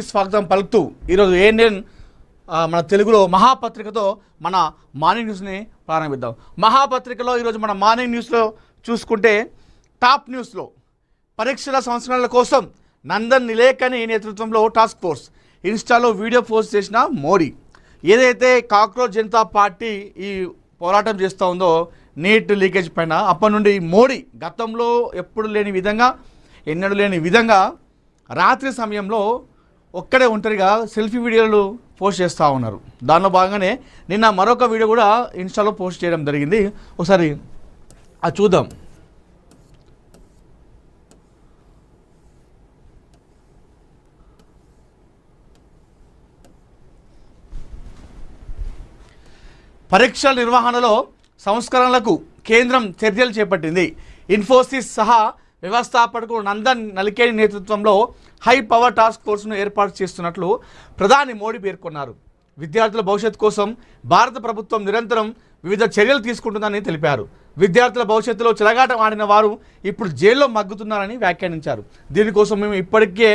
స్వాగతం పలుకుతూ ఈరోజు ఏఎన్ఎన్ మన తెలుగులో మహాపత్రికతో మన మార్నింగ్ న్యూస్ని ప్రారంభిద్దాం. మహాపత్రికలో ఈరోజు మన మార్నింగ్ న్యూస్లో చూసుకుంటే టాప్ న్యూస్లో పరీక్షల సంస్కరణల కోసం నందన్ నిలేకని నేతృత్వంలో టాస్క్ ఫోర్స్ ఇన్స్టాలో వీడియో పోస్ట్ చేసిన మోడీ. ఏదైతే కాక్రోచ్ జనతా పార్టీ ఈ పోరాటం చేస్తూ ఉందో నీట్ లీకేజ్ పైన, అప్పటి నుండి మోడీ గతంలో ఎప్పుడు లేని విధంగా ఎన్నడూ లేని విధంగా రాత్రి సమయంలో ఒక్కడే ఒంటరిగా సెల్ఫీ వీడియోలు పోస్ట్ చేస్తూ ఉన్నారు. దానిలో భాగంగానే నిన్న మరొక వీడియో కూడా ఇన్స్టాలో పోస్ట్ చేయడం జరిగింది. ఒకసారి అది చూద్దాం. పరీక్షల నిర్వహణలో సంస్కరణలకు కేంద్రం చర్యలు చేపట్టింది. ఇన్ఫోసిస్ సహా వ్యవస్థాపకుడు నందన్ నిలేకని నేతృత్వంలో హై పవర్ టాస్క్ ఫోర్స్ను ఏర్పాటు చేస్తున్నట్లు ప్రధాని మోడీ పేర్కొన్నారు. విద్యార్థుల భవిష్యత్తు కోసం భారత ప్రభుత్వం నిరంతరం వివిధ చర్యలు తీసుకుంటుందని తెలిపారు. విద్యార్థుల భవిష్యత్తులో చెలగాటం ఆడిన వారు ఇప్పుడు జైల్లో మగ్గుతున్నారని వ్యాఖ్యానించారు. దీనికోసం మేము ఇప్పటికే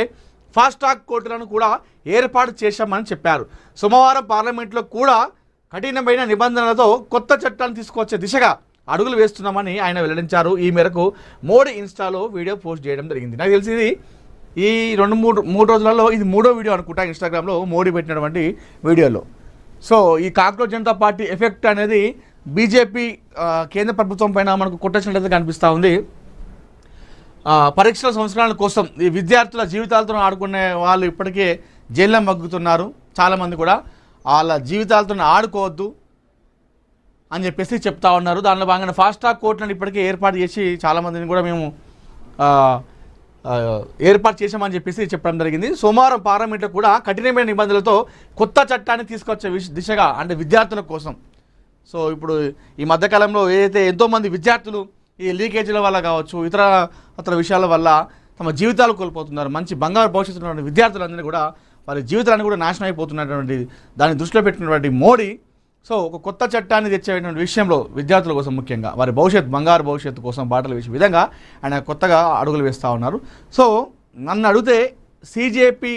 ఫాస్ట్ ట్రాక్ కోర్టులను కూడా ఏర్పాటు చేశామని చెప్పారు. సోమవారం పార్లమెంట్లో కూడా కఠినమైన నిబంధనలతో కొత్త చట్టాన్ని తీసుకొచ్చే దిశగా అడుగులు వేస్తున్నామని ఆయన వెల్లడించారు. ఈ మేరకు మోడీ ఇన్స్టాలో వీడియో పోస్ట్ చేయడం జరిగింది. నాకు తెలిసి ఇది ఈ మూడు రోజులలో ఇది మూడో వీడియో అనుకుంటా ఇన్స్టాగ్రామ్లో మోడీ పెట్టినటువంటి వీడియోలో. సో ఈ కాక్రోచ్ జనతా పార్టీ ఎఫెక్ట్ అనేది బీజేపీ కేంద్ర ప్రభుత్వం పైన మనకు కొట్టేసినట్లయితే కనిపిస్తూ ఉంది. పరీక్షల సంస్కరణల కోసం ఈ విద్యార్థుల జీవితాలతో ఆడుకునే వాళ్ళు ఇప్పటికే జైల్లో మగ్గుతున్నారు. చాలామంది కూడా వాళ్ళ జీవితాలతో ఆడుకోవద్దు అని చెప్పేసి చెప్తా ఉన్నారు. దానిలో భాగంగా ఫాస్ట్ ట్రాక్ కోర్టులను ఇప్పటికే ఏర్పాటు చేసి చాలామందిని కూడా మేము ఏర్పాటు చేశామని చెప్పేసి చెప్పడం జరిగింది. సోమవారం పార్లమెంట్లో కూడా కఠినమైన నిబంధనలతో కొత్త చట్టాన్ని తీసుకొచ్చే దిశగా అంటే విద్యార్థుల కోసం. సో ఇప్పుడు ఈ మధ్యకాలంలో ఏదైతే ఎంతోమంది విద్యార్థులు ఈ లీకేజీల వల్ల కావచ్చు ఇతర విషయాల వల్ల తమ జీవితాలు కోల్పోతున్నారు. మంచి బంగారు భవిష్యత్తు ఉన్నటువంటి విద్యార్థులందరినీ కూడా వారి జీవితాలను కూడా నాశనం అయిపోతున్నటువంటి దాన్ని దృష్టిలో పెట్టినటువంటి మోడీ సో ఒక కొత్త చట్టాన్ని తెచ్చేటువంటి విషయంలో విద్యార్థుల కోసం ముఖ్యంగా వారి బంగారు భవిష్యత్తు కోసం బాటలు వేసే విధంగా ఆయన కొత్తగా అడుగులు వేస్తూ ఉన్నారు. సో నన్ను అడిగితే సిజేపీ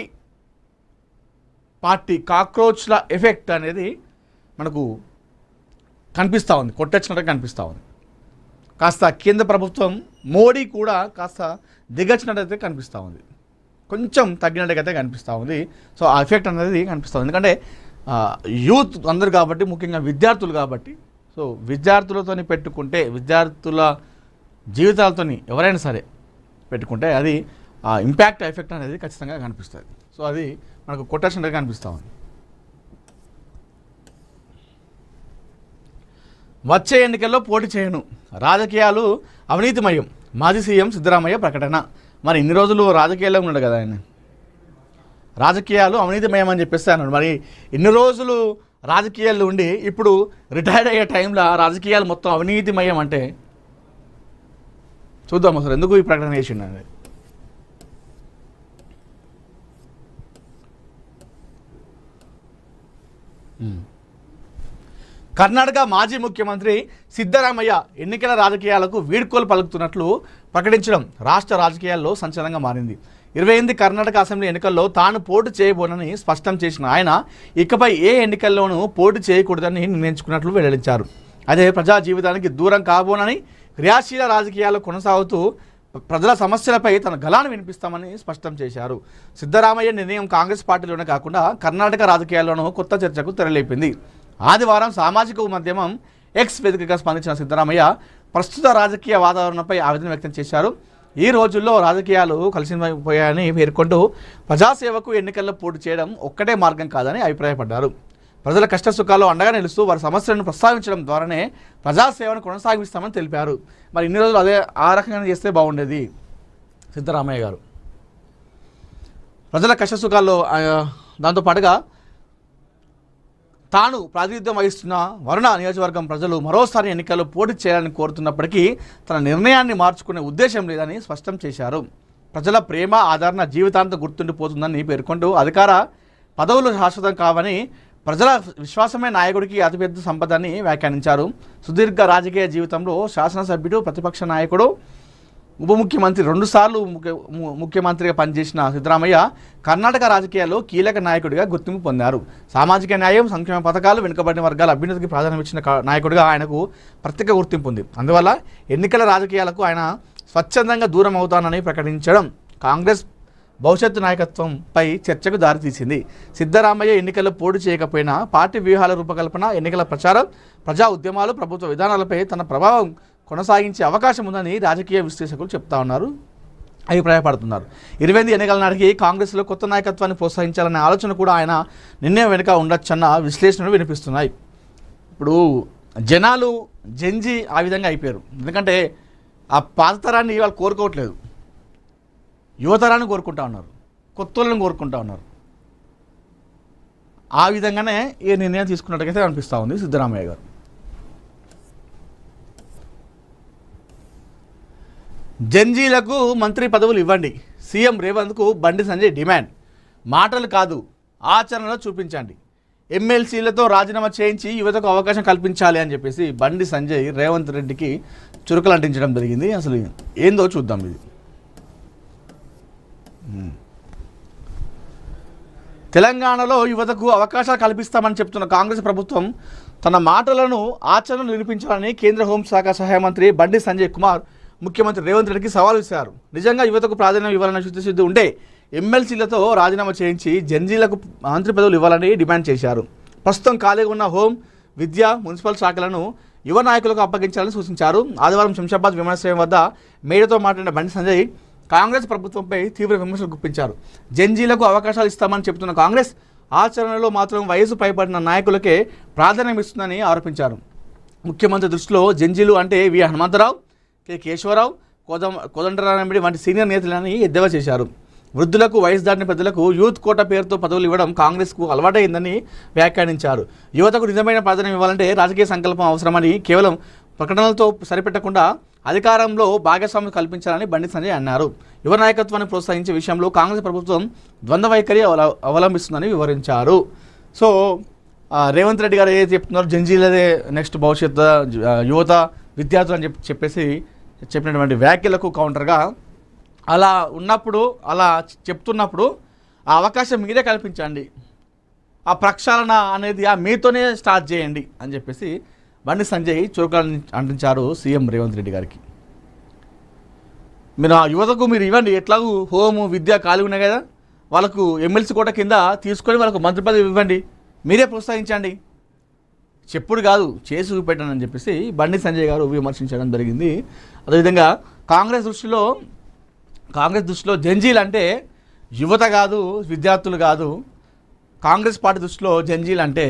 పార్టీ కాక్రోచ్ల ఎఫెక్ట్ అనేది మనకు కనిపిస్తూ ఉంది, కొట్టొచ్చినట్టుగా కనిపిస్తూ ఉంది. కాస్త కేంద్ర ప్రభుత్వం మోడీ కూడా కాస్త దిగచ్చినట్టయితే కనిపిస్తూ ఉంది, కొంచెం తగ్గినట్టుగా కనిపిస్తూ ఉంది. సో ఆ ఎఫెక్ట్ అనేది కనిపిస్తుంది. ఎందుకంటే యూత్ అందరు కాబట్టి, ముఖ్యంగా విద్యార్థులు కాబట్టి, సో విద్యార్థులతో పెట్టుకుంటే విద్యార్థుల జీవితాలతో ఎవరైనా సరే పెట్టుకుంటే అది ఇంపాక్ట్ ఎఫెక్ట్ అనేది ఖచ్చితంగా కనిపిస్తుంది. సో అది మనకు కొట్టేసినట్టుగా కనిపిస్తూ ఉంది. వచ్చే ఎన్నికల్లో పోటీ చేయను, రాజకీయాలు అవినీతిమయం, మాజీ సీఎం సిద్ధరామయ్య ప్రకటన. మరి ఇన్ని రోజులు రాజకీయాల్లో ఉన్నాడు కదా ఆయన, రాజకీయాలు అవినీతిమయం అని చెప్పేసి అన్నాడు. మరి ఇన్ని రోజులు రాజకీయాల్లో ఉండి ఇప్పుడు రిటైర్డ్ అయ్యే టైంలో రాజకీయాలు మొత్తం అవినీతిమయం అంటే చూద్దాం అసలు ఎందుకు ఈ ప్రకటన చేసిండు అనేది. కర్ణాటక మాజీ ముఖ్యమంత్రి సిద్ధరామయ్య ఎన్నికల రాజకీయాలకు వీడ్కోలు పలుకుతున్నట్లు ప్రకటించడం రాష్ట్ర రాజకీయాల్లో సంచలనంగా మారింది. 28 కర్ణాటక అసెంబ్లీ ఎన్నికల్లో తాను పోటీ చేయబోనని స్పష్టం చేసిన ఆయన ఇకపై ఏ ఎన్నికల్లోనూ పోటీ చేయకూడదని నిర్ణయించుకున్నట్లు వెల్లడించారు. అదే ప్రజా జీవితానికి దూరం కాబోనని, క్రియాశీల రాజకీయాలు కొనసాగుతూ ప్రజల సమస్యలపై తన గళాన్ని వినిపిస్తామని స్పష్టం చేశారు. సిద్ధరామయ్య నిర్ణయం కాంగ్రెస్ పార్టీలోనే కాకుండా కర్ణాటక రాజకీయాల్లోనూ కొత్త చర్చకు తెరలేపింది. ఆదివారం సామాజిక మాధ్యమం ఎక్స్ వేదికగా స్పందించిన సిద్ధరామయ్య ప్రస్తుత రాజకీయ వాతావరణంపై ఆవేదన వ్యక్తం చేశారు. ఈ రోజుల్లో రాజకీయాలు కలిసిపోయాయని పేర్కొంటూ ప్రజాసేవకు ఎన్నికల్లో పోటీ చేయడం ఒక్కటే మార్గం కాదని అభిప్రాయపడ్డారు. ప్రజల కష్ట సుఖాల్లో అండగా నిలుస్తూ వారి సమస్యలను ప్రస్తావించడం ద్వారానే ప్రజాసేవను కొనసాగిస్తామని తెలిపారు. మరి ఇన్ని రోజులు అదే ఆ రకంగా చేస్తే బాగుండేది సిద్ధరామయ్య గారు. ప్రజల కష్ట సుఖాల్లో దాంతోపాటుగా తాను ప్రాతినిధ్యం వహిస్తున్న వరుణ నియోజకవర్గం ప్రజలు మరోసారి ఎన్నికల్లో పోటీ చేయాలని కోరుతున్నప్పటికీ తన నిర్ణయాన్ని మార్చుకునే ఉద్దేశం లేదని స్పష్టం చేశారు. ప్రజల ప్రేమ ఆదరణ జీవితాంతం గుర్తుండిపోతుందని పేర్కొంటూ అధికార పదవులు శాశ్వతం కావని, ప్రజల విశ్వాసమే నాయకుడికి అతిపెద్ద సంపదని వ్యాఖ్యానించారు. సుదీర్ఘ రాజకీయ జీవితంలో శాసనసభ్యుడు, ప్రతిపక్ష నాయకుడు, ఉప ముఖ్యమంత్రి 2 సార్లు ముఖ్యమంత్రిగా పనిచేసిన సిద్ధరామయ్య కర్ణాటక రాజకీయాల్లో కీలక నాయకుడిగా గుర్తింపు పొందారు. సామాజిక న్యాయం, సంక్షేమ పథకాలు, వెనుకబడిన వర్గాల అభ్యున్నతికి ప్రాధాన్యం ఇచ్చిన నాయకుడిగా ఆయనకు ప్రత్యేక గుర్తింపు ఉంది. అందువల్ల ఎన్నికల రాజకీయాలకు ఆయన స్వచ్ఛందంగా దూరం అవుతానని ప్రకటించడం కాంగ్రెస్ భవిష్యత్తు నాయకత్వంపై చర్చకు దారితీసింది. సిద్ధరామయ్య ఎన్నికల్లో పోటీ చేయకపోయినా పార్టీ వ్యూహాల రూపకల్పన, ఎన్నికల ప్రచారం, ప్రజా ఉద్యమాలు, ప్రభుత్వ విధానాలపై తన ప్రభావం కొనసాగించే అవకాశం ఉందని రాజకీయ విశ్లేషకులు చెప్తా ఉన్నారు, అభిప్రాయపడుతున్నారు. 28 ఎన్నికల నాటికి కాంగ్రెస్లో కొత్త నాయకత్వాన్ని ప్రోత్సహించాలనే ఆలోచన కూడా ఆయన నిర్ణయం వెనుక ఉండొచ్చన్న విశ్లేషణలు వినిపిస్తున్నాయి. ఇప్పుడు జనాలు జంజీ ఆ విధంగా అయిపోయారు. ఎందుకంటే ఆ పాత తరాన్ని వాళ్ళు కోరుకోవట్లేదు, యువతరాన్ని కోరుకుంటా ఉన్నారు, కొత్త వాళ్ళని కోరుకుంటా ఉన్నారు. ఆ విధంగానే ఈ నిర్ణయం తీసుకున్నట్టుగైతే అనిపిస్తూ ఉంది సిద్ధరామయ్య గారు. జంజీలకు మంత్రి పదవులు ఇవ్వండి, సీఎం రేవంత్కు బండి సంజయ్ డిమాండ్. మాటలు కాదు, ఆచరణలో చూపించండి. ఎమ్మెల్సీలతో రాజీనామా చేయించి యువతకు అవకాశం కల్పించాలి అని చెప్పేసి బండి సంజయ్ రేవంత్ రెడ్డికి చురుకలు అంటించడం జరిగింది. అసలు ఏందో చూద్దాం. ఇది తెలంగాణలో యువతకు అవకాశాలు కల్పిస్తామని చెప్తున్న కాంగ్రెస్ ప్రభుత్వం తన మాటలను ఆచరణలు నిరూపించాలని కేంద్ర హోంశాఖ సహాయ మంత్రి బండి సంజయ్ కుమార్ ముఖ్యమంత్రి రేవంత్ రెడ్డికి సవాల్ విసిరారు. నిజంగా యువతకు ప్రాధాన్యం ఇవ్వాలన్న శుద్ధి ఉంటే ఎమ్మెల్సీలతో రాజీనామా చేయించి జంజీలకు మంత్రి పదవులు ఇవ్వాలని డిమాండ్ చేశారు. ప్రస్తుతం ఖాళీగా ఉన్న హోం, విద్య, మున్సిపల్ శాఖలను యువ నాయకులకు అప్పగించాలని సూచించారు. ఆదివారం శంషాబాద్ విమానాశ్రయం వద్ద మీడియాతో మాట్లాడిన బండి సంజయ్ కాంగ్రెస్ ప్రభుత్వంపై తీవ్ర విమర్శలు గుప్పించారు. జంజీలకు అవకాశాలు ఇస్తామని చెబుతున్న కాంగ్రెస్ ఆచరణలో మాత్రం వయసు పైబడిన నాయకులకే ప్రాధాన్యం ఇస్తుందని ఆరోపించారు. ముఖ్యమంత్రి దృష్టిలో జంజీలు అంటే వి హనుమంతరావు, కె కేశవరావు, కోదండరామిరెడ్డి వంటి సీనియర్ నేతలని ఎద్దేవా చేశారు. వృద్ధులకు, వయసు దాటిన పెద్దలకు యూత్ కోటా పేరుతో పదవులు ఇవ్వడం కాంగ్రెస్కు అలవాటైందని వ్యాఖ్యానించారు. యువతకు నిజమైన ప్రాధాన్యం ఇవ్వాలంటే రాజకీయ సంకల్పం అవసరమని, కేవలం ప్రకటనలతో సరిపెట్టకుండా అధికారంలో భాగస్వామ్యం కల్పించాలని బండి సంజయ్ అన్నారు. యువ నాయకత్వాన్ని ప్రోత్సహించే విషయంలో కాంగ్రెస్ ప్రభుత్వం ద్వంద్వ వైఖరి అవలంబిస్తుందని వివరించారు. సో రేవంత్ రెడ్డి గారు ఏదైతే చెప్తున్నారో జంజీలదే నెక్స్ట్ భవిష్యత్తు, యువత, విద్యార్థులు అని చెప్పేసి చెప్పినటువంటి వ్యాఖ్యలకు కౌంటర్గా అలా ఉన్నప్పుడు, అలా చెప్తున్నప్పుడు ఆ అవకాశం మీరే కల్పించండి, ఆ ప్రక్షాళన అనేది మీతోనే స్టార్ట్ చేయండి అని చెప్పేసి బండి సంజయ్ చురుకులను అంటించారు సీఎం రేవంత్ రెడ్డి గారికి. మీరు ఆ యువతకు మీరు ఇవ్వండి, ఎట్లాగూ హోము, విద్య ఖాళీ ఉన్నాయి కదా, వాళ్ళకు ఎమ్మెల్సీ కోట కింద తీసుకొని వాళ్ళకు మంత్రి పదవి ఇవ్వండి, మీరే ప్రోత్సహించండి, చెప్పుడు కాదు చేసి చూపెట్టండి అని చెప్పేసి బండి సంజయ్ గారు విమర్శించడం జరిగింది. అదేవిధంగా కాంగ్రెస్ దృష్టిలో జంజీలు అంటే యువత కాదు, విద్యార్థులు కాదు. కాంగ్రెస్ పార్టీ దృష్టిలో జంజీలు అంటే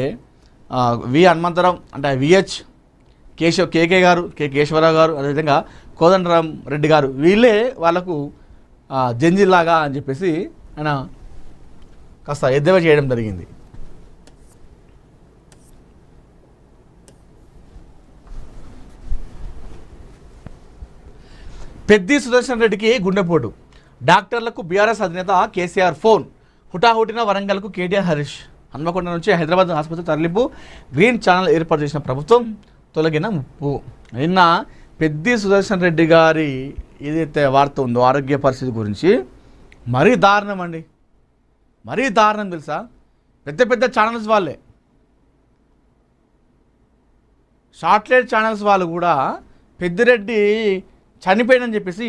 వి హనుమంతరావు, అంటే విహెచ్ కేకే గారు, కె కేశవరావు గారు, అదేవిధంగా కోదండరాం రెడ్డి గారు, వీళ్ళే వాళ్ళకు జంజీలాగా అని చెప్పేసి ఆయన కాస్త ఎద్దేవా చేయడం జరిగింది. పెద్ది సుదర్శన్ రెడ్డికి గుండెపోటు, డాక్టర్లకు బీఆర్ఎస్ అధినేత కేసీఆర్ ఫోన్, హుటాహుటిన వరంగల్కు కేటీఆర్ హరీష్. హన్మకొండ నుంచి హైదరాబాద్ ఆసుపత్రి తరలింపు, గ్రీన్ ఛానల్ ఏర్పాటు చేసిన ప్రభుత్వం తొలగిన ముప్పు. నిన్న పెద్ది సుదర్శన్ రెడ్డి గారి ఏదైతే వార్త ఉందో ఆరోగ్య పరిస్థితి గురించి మరీ దారుణం అండి, మరీ దారుణం తెలుసా. పెద్ద పెద్ద ఛానల్స్ వాళ్ళే, షార్ట్లైట్ ఛానల్స్ వాళ్ళు కూడా పెద్దిరెడ్డి చనిపోయాడని చెప్పేసి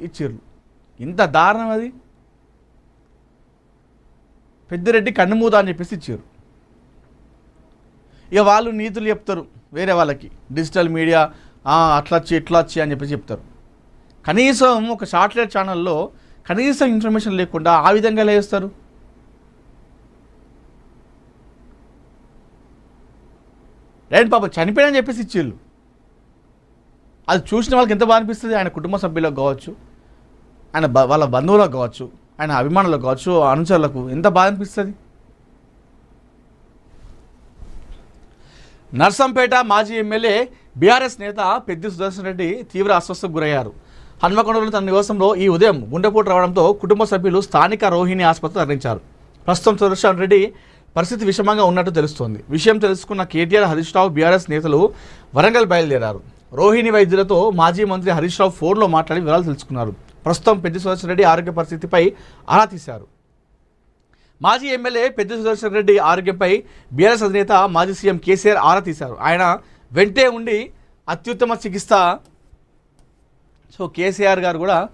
ఇచ్చారు. ఇంత దారుణం అది. పెద్దిరెడ్డి కన్నుమూత అని చెప్పేసి ఇచ్చారు. ఇక వాళ్ళు నీతులు చెప్తారు వేరే వాళ్ళకి, డిజిటల్ మీడియా అట్లా వచ్చి ఇట్లా వచ్చి అని చెప్పేసి చెప్తారు. కనీసం ఒక షార్ట్లైట్ ఛానల్లో కనీసం ఇన్ఫర్మేషన్ లేకుండా ఆ విధంగా లేస్తారు. రైట్ పాప చనిపోయాడని చెప్పేసి ఇచ్చేళ్ళు. అది చూసిన వాళ్ళకి ఎంత బాగా అనిపిస్తుంది. ఆయన కుటుంబ సభ్యులకు కావచ్చు, ఆయన వాళ్ళ బంధువులకు కావచ్చు, ఆయన అభిమానులకు కావచ్చు, అనుచరులకు ఎంత బాగా అనిపిస్తుంది. నర్సంపేట మాజీ ఎమ్మెల్యే బీఆర్ఎస్ నేత పెద్ది సుదర్శన్ రెడ్డి తీవ్ర అస్వస్థకు గురయ్యారు. హన్మకొండలో తన నివాసంలో ఈ ఉదయం గుండెపోటు రావడంతో కుటుంబ సభ్యులు స్థానిక రోహిణి ఆసుపత్రి తరలించారు. ప్రస్తుతం సుదర్శన్ రెడ్డి పరిస్థితి విషమంగా ఉన్నట్టు తెలుస్తోంది. విషయం తెలుసుకున్న కేటీఆర్, హరీష్ రావు, బీఆర్ఎస్ నేతలు వరంగల్ బయలుదేరారు. రోహిణి వైద్యులతో మాజీ మంత్రి హరీష్ రావు ఫోన్లో మాట్లాడి వివరాలు తెలుసుకున్నారు. ప్రస్తుతం పెద్ది సుదర్శన్ రెడ్డి ఆరోగ్య పరిస్థితిపై ఆరా తీశారు. మాజీ ఎమ్మెల్యే పెద్ది సుదర్శన్ రెడ్డి ఆరోగ్యంపై బీఆర్ఎస్ అధినేత మాజీ సీఎం కేసీఆర్ ఆరా తీశారు. ఆయన వెంటే ఉండి అత్యుత్తమ చికిత్స కేసీఆర్ గారు కూడా